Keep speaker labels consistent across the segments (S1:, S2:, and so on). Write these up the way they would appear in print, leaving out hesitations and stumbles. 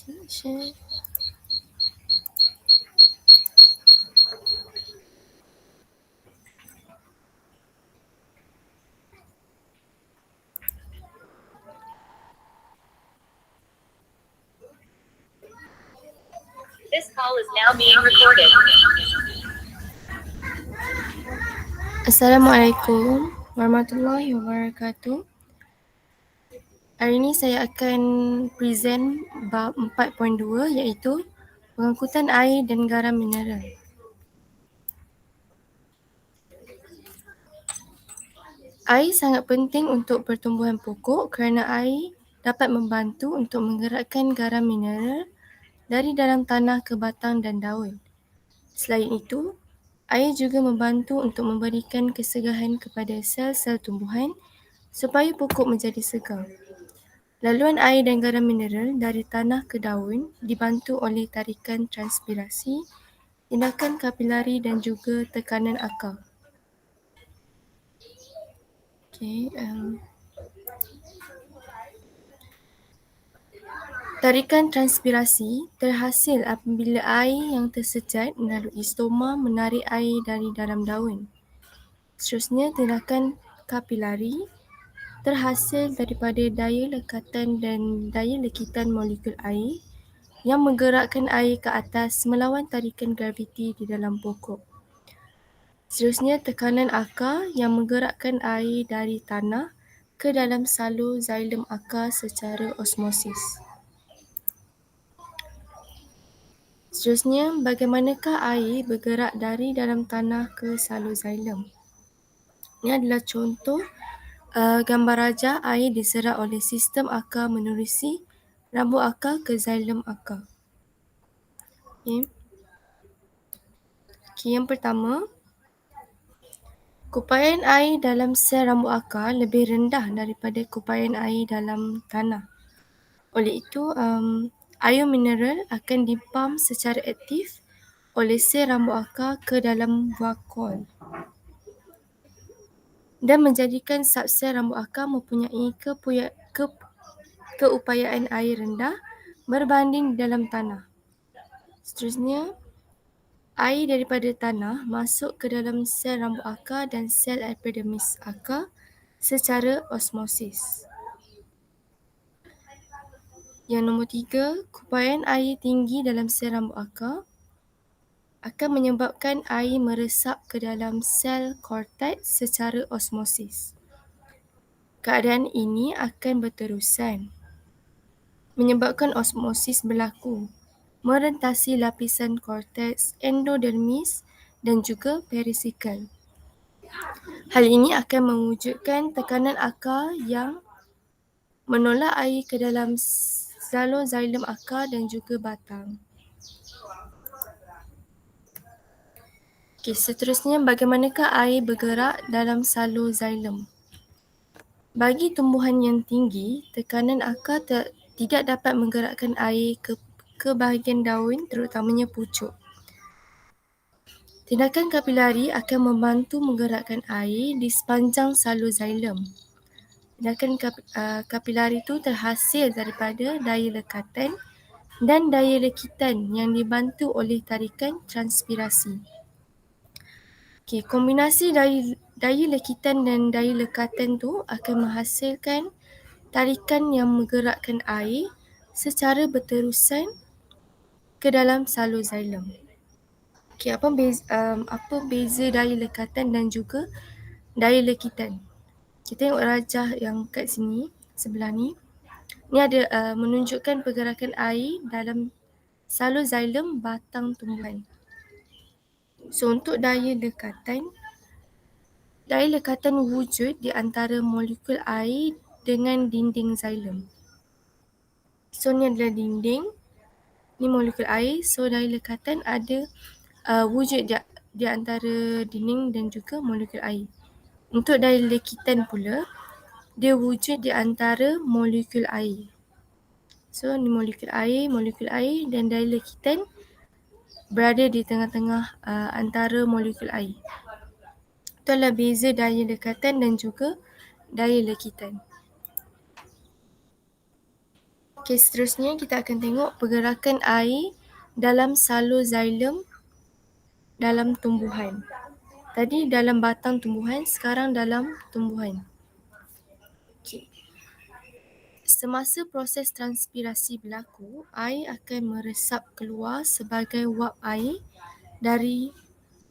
S1: Share.
S2: This call is now being recorded.
S1: Assalamualaikum warahmatullahi wabarakatuh. Hari ini saya akan present bab 4.2 iaitu pengangkutan air dan garam mineral. Air sangat penting untuk pertumbuhan pokok kerana air dapat membantu untuk menggerakkan garam mineral dari dalam tanah ke batang dan daun. Selain itu, air juga membantu untuk memberikan kesegahan kepada sel-sel tumbuhan supaya pokok menjadi segar. Laluan air dan garam mineral dari tanah ke daun dibantu oleh tarikan transpirasi, tindakan kapilari dan juga tekanan akar. Tarikan transpirasi terhasil apabila air yang tersejat melalui stoma menarik air dari dalam daun. Seterusnya, tindakan kapilari terhasil daripada daya lekatan dan daya lekitan molekul air yang menggerakkan air ke atas melawan tarikan graviti di dalam pokok. Seterusnya, tekanan akar yang menggerakkan air dari tanah ke dalam salur xilem akar secara osmosis. Seterusnya, bagaimanakah air bergerak dari dalam tanah ke salur xilem? Ini adalah contoh gambar rajah air diserap oleh sistem akar menerusi rambut akar ke xilem akar. Yang pertama, kupaian air dalam sel rambut akar lebih rendah daripada kupaian air dalam tanah. Oleh itu, air mineral akan dipam secara aktif oleh sel rambut akar ke dalam vakuol dan menjadikan subsel rambut akar mempunyai keupayaan air rendah berbanding dalam tanah. Seterusnya, air daripada tanah masuk ke dalam sel rambut akar dan sel epidermis akar secara osmosis. Yang nombor 3, kupaian air tinggi dalam sel rambut akar akan menyebabkan air meresap ke dalam sel korteks secara osmosis. Keadaan ini akan berterusan, menyebabkan osmosis berlaku, merentasi lapisan korteks, endodermis dan juga perisikal. Hal ini akan mewujudkan tekanan akar yang menolak air ke dalam salur xilem akar dan juga batang. Seterusnya, bagaimanakah air bergerak dalam salur xilem? Bagi tumbuhan yang tinggi, tekanan akar tidak dapat menggerakkan air ke bahagian daun, terutamanya pucuk. Tindakan kapilari akan membantu menggerakkan air di sepanjang salur xilem. Tindakan kapilari itu terhasil daripada daya lekatan dan daya lekitan yang dibantu oleh tarikan transpirasi. Kombinasi daya lekitan dan daya lekatan tu akan menghasilkan tarikan yang menggerakkan air secara berterusan ke dalam salur xilem. Apa beza daya lekatan dan juga daya lekitan? Kita tengok rajah yang kat sini, sebelah ni. Ni ada menunjukkan pergerakan air dalam salur xilem batang tumbuhan. So, untuk daya lekatan wujud di antara molekul air dengan dinding xilem. So, ni adalah dinding, ni molekul air. So, daya lekatan ada wujud di antara dinding dan juga molekul air. Untuk daya lekitan pula, dia wujud di antara molekul air. So, ni molekul air dan daya lekitan berada di tengah-tengah antara molekul air. Itu adalah beza daya lekatan dan juga daya lekitan. Okey, seterusnya kita akan tengok pergerakan air dalam salur xilem dalam tumbuhan. Tadi dalam batang tumbuhan, sekarang dalam tumbuhan. Okey. Semasa proses transpirasi berlaku, air akan meresap keluar sebagai wap air dari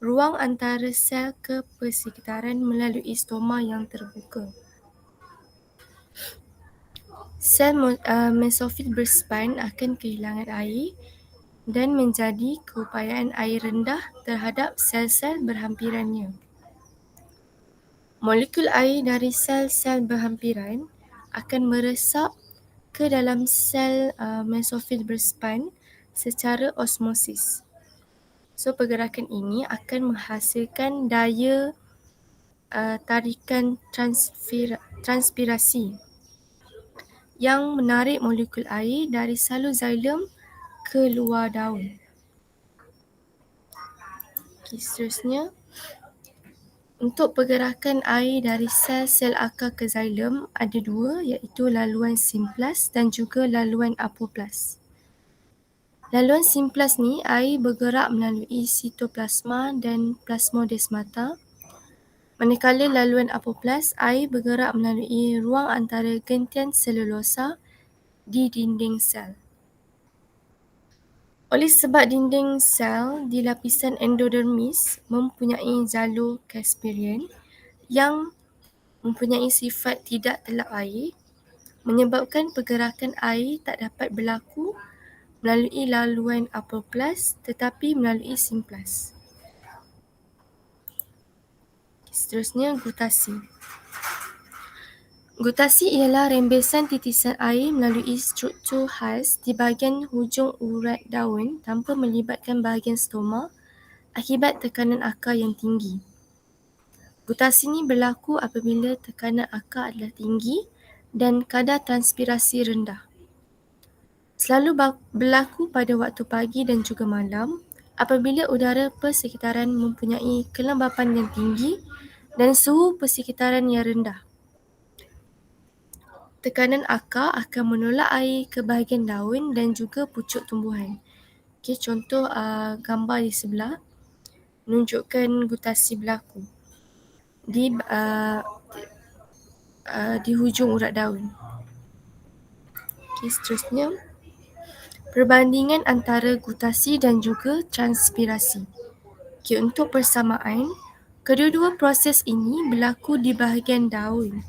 S1: ruang antara sel ke persekitaran melalui stoma yang terbuka. Sel mesofil berspan akan kehilangan air dan menjadi keupayaan air rendah terhadap sel-sel berhampirannya. Molekul air dari sel-sel berhampiran akan meresap ke dalam sel mesofil berspan secara osmosis. So, pergerakan ini akan menghasilkan daya tarikan transpirasi yang menarik molekul air dari salur xilem ke luar daun. Okay, seterusnya, untuk pergerakan air dari sel-sel akar ke xilem ada dua, iaitu laluan simplas dan juga laluan apoplas. Laluan simplas ni air bergerak melalui sitoplasma dan plasmodesmata, manakala laluan apoplas air bergerak melalui ruang antara gentian selulosa di dinding sel. Oleh sebab dinding sel di lapisan endodermis mempunyai jalur Casparian yang mempunyai sifat tidak telap air, menyebabkan pergerakan air tak dapat berlaku melalui laluan apoplas tetapi melalui simplas. Seterusnya, gutasi. Gutasi ialah rembesan titisan air melalui struktur khas di bahagian hujung urat daun tanpa melibatkan bahagian stoma akibat tekanan akar yang tinggi. Gutasi ini berlaku apabila tekanan akar adalah tinggi dan kadar transpirasi rendah. Selalu berlaku pada waktu pagi dan juga malam apabila udara persekitaran mempunyai kelembapan yang tinggi dan suhu persekitaran yang rendah. Tekanan akar akan menolak air ke bahagian daun dan juga pucuk tumbuhan. Okay, contoh gambar di sebelah menunjukkan gutasi berlaku di hujung urat daun. Okay, seterusnya, perbandingan antara gutasi dan juga transpirasi. Okay, untuk persamaan, kedua-dua proses ini berlaku di bahagian daun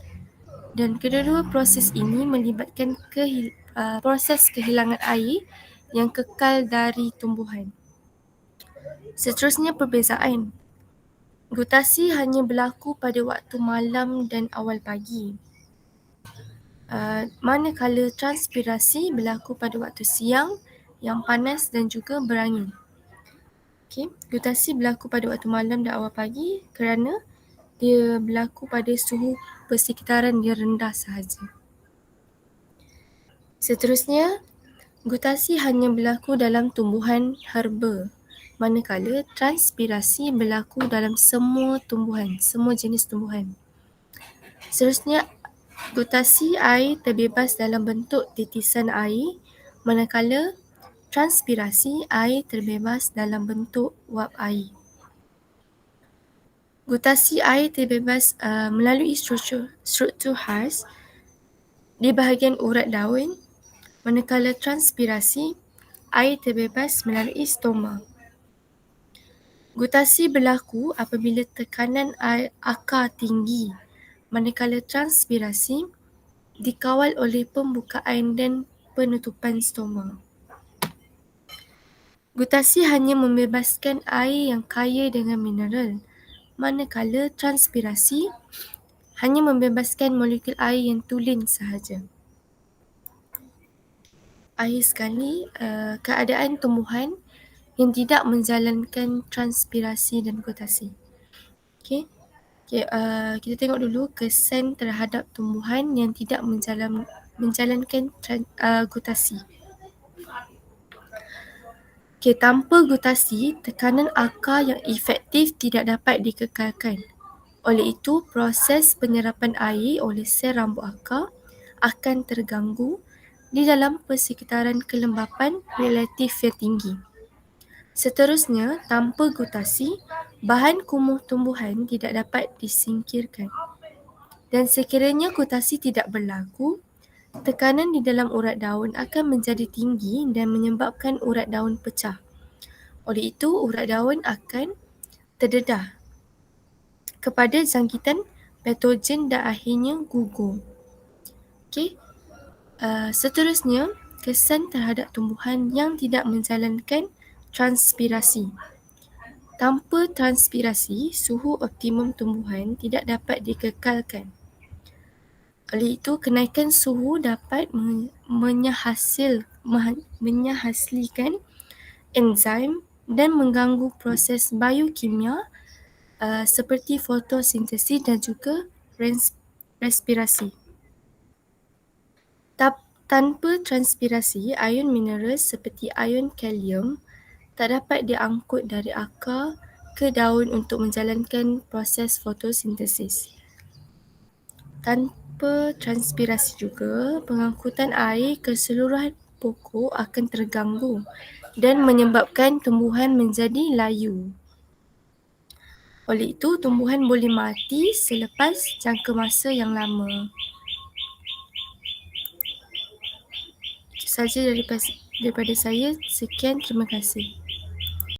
S1: dan kedua-dua proses ini melibatkan proses kehilangan air yang kekal dari tumbuhan. Seterusnya, perbezaan. Gutasi hanya berlaku pada waktu malam dan awal pagi. Manakala transpirasi berlaku pada waktu siang yang panas dan juga berangin. Okay. Gutasi berlaku pada waktu malam dan awal pagi kerana dia berlaku pada suhu persekitaran yang rendah sahaja. Seterusnya, gutasi hanya berlaku dalam tumbuhan herba, manakala transpirasi berlaku dalam semua tumbuhan, semua jenis tumbuhan. Seterusnya, gutasi air terbebas dalam bentuk titisan air, manakala transpirasi air terbebas dalam bentuk wap air. Gutasi air terbebas melalui struktur khas di bahagian urat daun, manakala transpirasi air terbebas melalui stoma. Gutasi berlaku apabila tekanan air akar tinggi, manakala transpirasi dikawal oleh pembukaan dan penutupan stoma. Gutasi hanya membebaskan air yang kaya dengan mineral, manakala transpirasi hanya membebaskan molekul air yang tulen sahaja. Akhir sekali, keadaan tumbuhan yang tidak menjalankan transpirasi dan gutasi. Okay, kita tengok dulu kesan terhadap tumbuhan yang tidak menjalankan gutasi. Okay, tanpa gutasi, tekanan akar yang efektif tidak dapat dikekalkan. Oleh itu, proses penyerapan air oleh sel rambut akar akan terganggu di dalam persekitaran kelembapan relatif yang tinggi. Seterusnya, tanpa gutasi, bahan kumuh tumbuhan tidak dapat disingkirkan. Dan sekiranya gutasi tidak berlaku, tekanan di dalam urat daun akan menjadi tinggi dan menyebabkan urat daun pecah. Oleh itu, urat daun akan terdedah kepada jangkitan patogen dan akhirnya gugur. Seterusnya, kesan terhadap tumbuhan yang tidak menjalankan transpirasi. Tanpa transpirasi, suhu optimum tumbuhan tidak dapat dikekalkan. Oleh itu, kenaikan suhu dapat menyahasilkan enzim dan mengganggu proses biokimia seperti fotosintesis dan juga respirasi. Tanpa transpirasi, ion mineral seperti ion kalium tak dapat diangkut dari akar ke daun untuk menjalankan proses fotosintesis. Tanpa transpirasi juga, pengangkutan air ke seluruh pokok akan terganggu dan menyebabkan tumbuhan menjadi layu. Oleh itu, tumbuhan boleh mati selepas jangka masa yang lama. Itu sahaja daripada saya. Sekian, terima kasih.